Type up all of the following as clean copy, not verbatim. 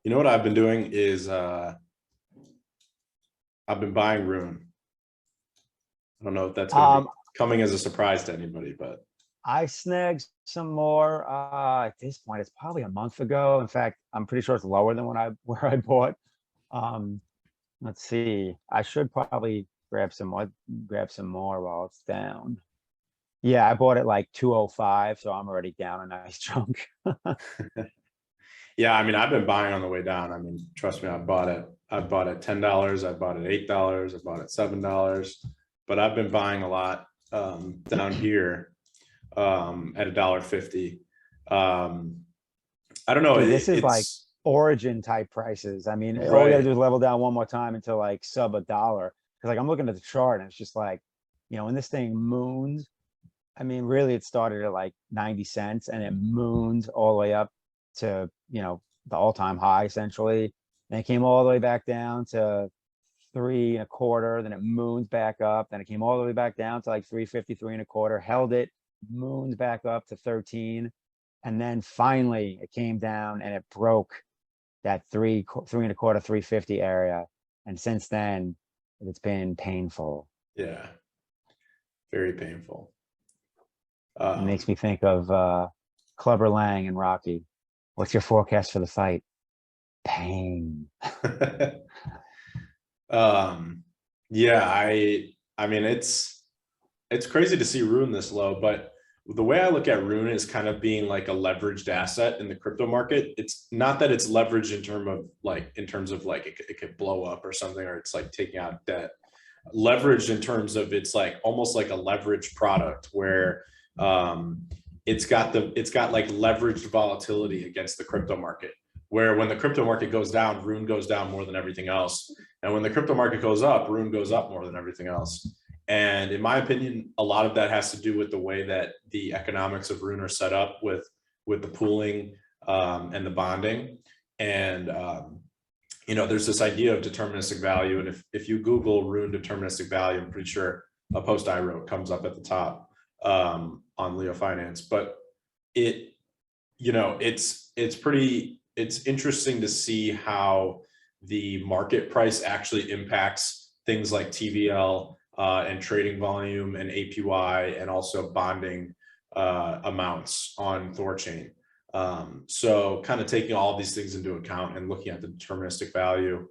You know what I've been doing is I've been buying RUNE. I don't know if that's going to be coming as a surprise to anybody, but I snagged some more at this point. It's probably a month ago. In fact, I'm pretty sure it's lower than where I bought. Um, let's see. I should probably grab some more while it's down. Yeah, I bought it like 205, so I'm already down a nice chunk. yeah, I mean, I've been buying on the way down. I mean, trust me, I bought it $10, I bought it $8, I bought it $7, but I've been buying a lot down here at $1.50. I don't know. Dude, this is like It's origin type prices. I mean, all we gotta right. do is level down one more time until like sub $1. Cause like I'm looking at the chart and it's just like, when this thing moons, I mean, really it started at like 90 cents and it moons all the way up to, the all-time high essentially. And it came all the way back down to 3.25, then it moons back up, then it came all the way back down to like 3.50, 3.25, held it, moons back up to 13. And then finally it came down and it broke that 3.25, 3.50 area. And since then it's been painful. Yeah, very painful. It makes me think of Clubber Lang and Rocky. What's your forecast for the fight? Pain. Yeah, I mean, it's crazy to see RUNE this low, but the way I look at RUNE is kind of being like a leveraged asset in the crypto market. It's not that it's leveraged in terms of like it could blow up or something, or it's like taking out debt. Leveraged in terms of it's like almost like a leveraged product where it's got like leveraged volatility against the crypto market, where when the crypto market goes down, RUNE goes down more than everything else. And when the crypto market goes up, RUNE goes up more than everything else. And in my opinion, a lot of that has to do with the way that the economics of RUNE are set up with the pooling and the bonding. And there's this idea of deterministic value. And if you Google RUNE deterministic value, I'm pretty sure a post I wrote comes up at the top on Leo Finance. But it's interesting to see how the market price actually impacts things like TVL and trading volume and APY and also bonding amounts on Thorchain. So kind of taking all of these things into account and looking at the deterministic value,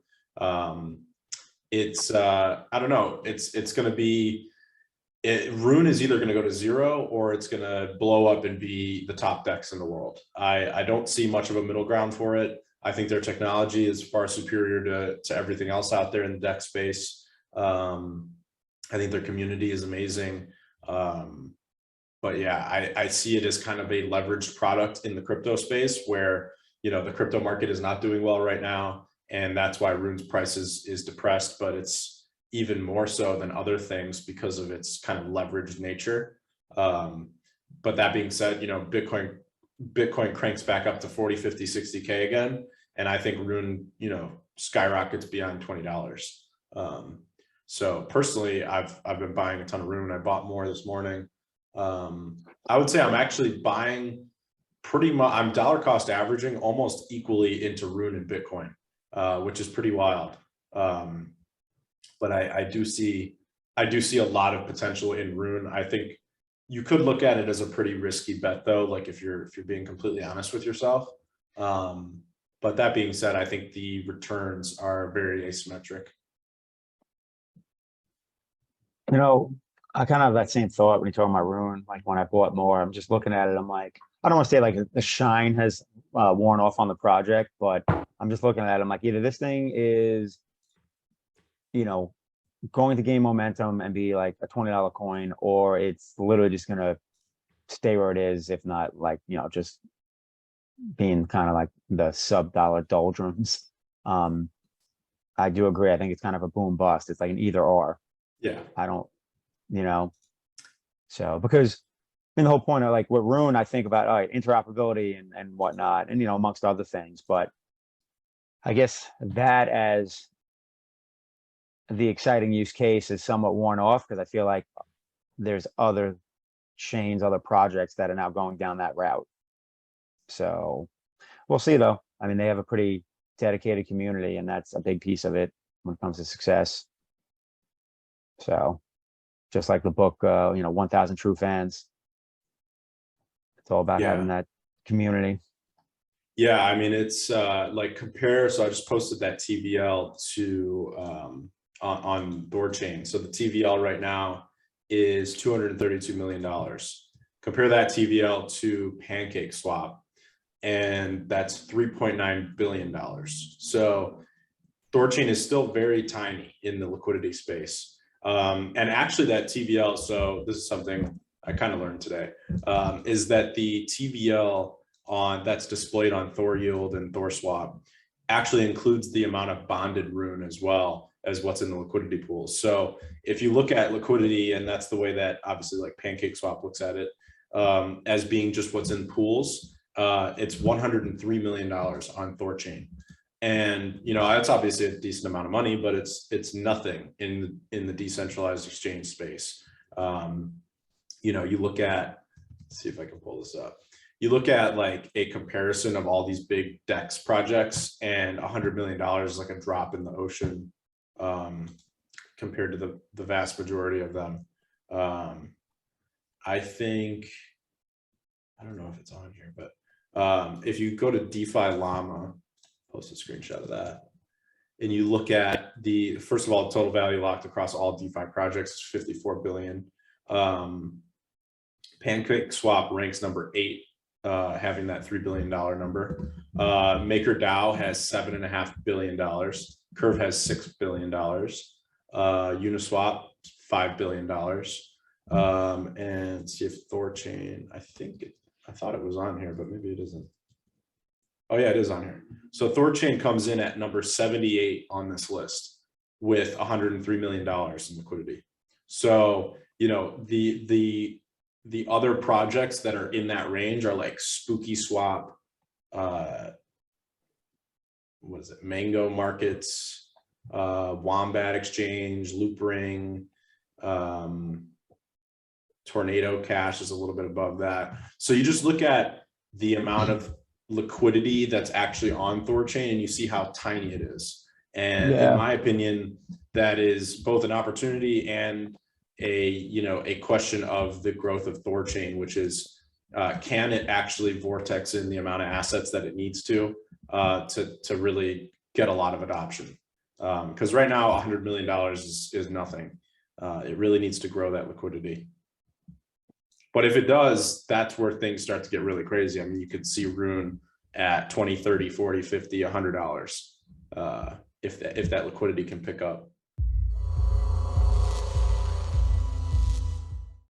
it's I don't know, it's going to be RUNE is either going to go to zero or it's going to blow up and be the top DEX in the world. I don't see much of a middle ground for it. I think their technology is far superior to everything else out there in the DEX space. I think their community is amazing. But yeah, I see it as kind of a leveraged product in the crypto space where, the crypto market is not doing well right now. And that's why RUNE's price is depressed, but it's even more so than other things because of its kind of leveraged nature. But that being said, Bitcoin cranks back up to 40, 50, 60K again. And I think RUNE, skyrockets beyond $20. So personally, I've been buying a ton of RUNE. I bought more this morning. I would say I'm actually buying pretty much, I'm dollar cost averaging almost equally into RUNE and Bitcoin, which is pretty wild. But I do see a lot of potential in RUNE. I think you could look at it as a pretty risky bet though, like if you're being completely honest with yourself. But that being said, I think the returns are very asymmetric. I kind of have that same thought when you talk about RUNE. Like when I bought more, I'm just looking at it. I'm like, I don't want to say like the shine has worn off on the project, but I'm just looking at it. I'm like, either this thing is, going to gain momentum and be like a $20 coin, or it's literally just going to stay where it is, if not like, just being kind of like the sub-dollar doldrums. I do agree. I think it's kind of a boom bust. It's like an either or. Yeah. I don't, so because the whole point of like with RUNE, I think about, all right, interoperability and whatnot, and, amongst other things, but I guess that as the exciting use case is somewhat worn off because I feel like there's other chains, other projects that are now going down that route. So we'll see though. I mean, they have a pretty dedicated community, and that's a big piece of it when it comes to success. So just like the book, 1000 True Fans, it's all about having that community. Yeah, I mean, it's like compare. So I just posted that TVL to on Thorchain. So the TVL right now is $232 million. Compare that TVL to Pancake Swap, and that's $3.9 billion. So Thorchain is still very tiny in the liquidity space. And actually that TVL, so this is something I kind of learned today, is that the TVL that's displayed on Thor Yield and Thor Swap actually includes the amount of bonded RUNE as well as what's in the liquidity pools. So if you look at liquidity, and that's the way that obviously like Pancake Swap looks at it, as being just what's in pools, it's $103 million on Thorchain. And that's obviously a decent amount of money, but it's nothing in the decentralized exchange space. You look at, let's see if I can pull this up. You look at like a comparison of all these big DEX projects, and $100 million is like a drop in the ocean compared to the vast majority of them. I think, I don't know if it's on here, but if you go to DeFi Llama, post a screenshot of that, and you look at first of all, total value locked across all DeFi projects is 54 billion. Pancake Swap ranks number 8, having that $3 billion number. MakerDAO has $7.5 billion. Curve has $6 billion. Uniswap, $5 billion. And see if Thorchain, I thought it was on here, but maybe it isn't. Oh yeah, it is on here. So Thorchain comes in at number 78 on this list with $103 million in liquidity. So, the other projects that are in that range are like Spooky Swap, what is it? Mango Markets, Wombat Exchange, Loopring, Tornado Cash is a little bit above that. So you just look at the amount of liquidity that's actually on Thorchain, and you see how tiny it is. And in my opinion, that is both an opportunity and a question of the growth of Thorchain, which is can it actually vortex in the amount of assets that it needs to really get a lot of adoption? Because right now $100 million is nothing. It really needs to grow that liquidity. But if it does, that's where things start to get really crazy. I mean, you could see RUNE at $20, $30, $40, $50, $100 if that liquidity can pick up.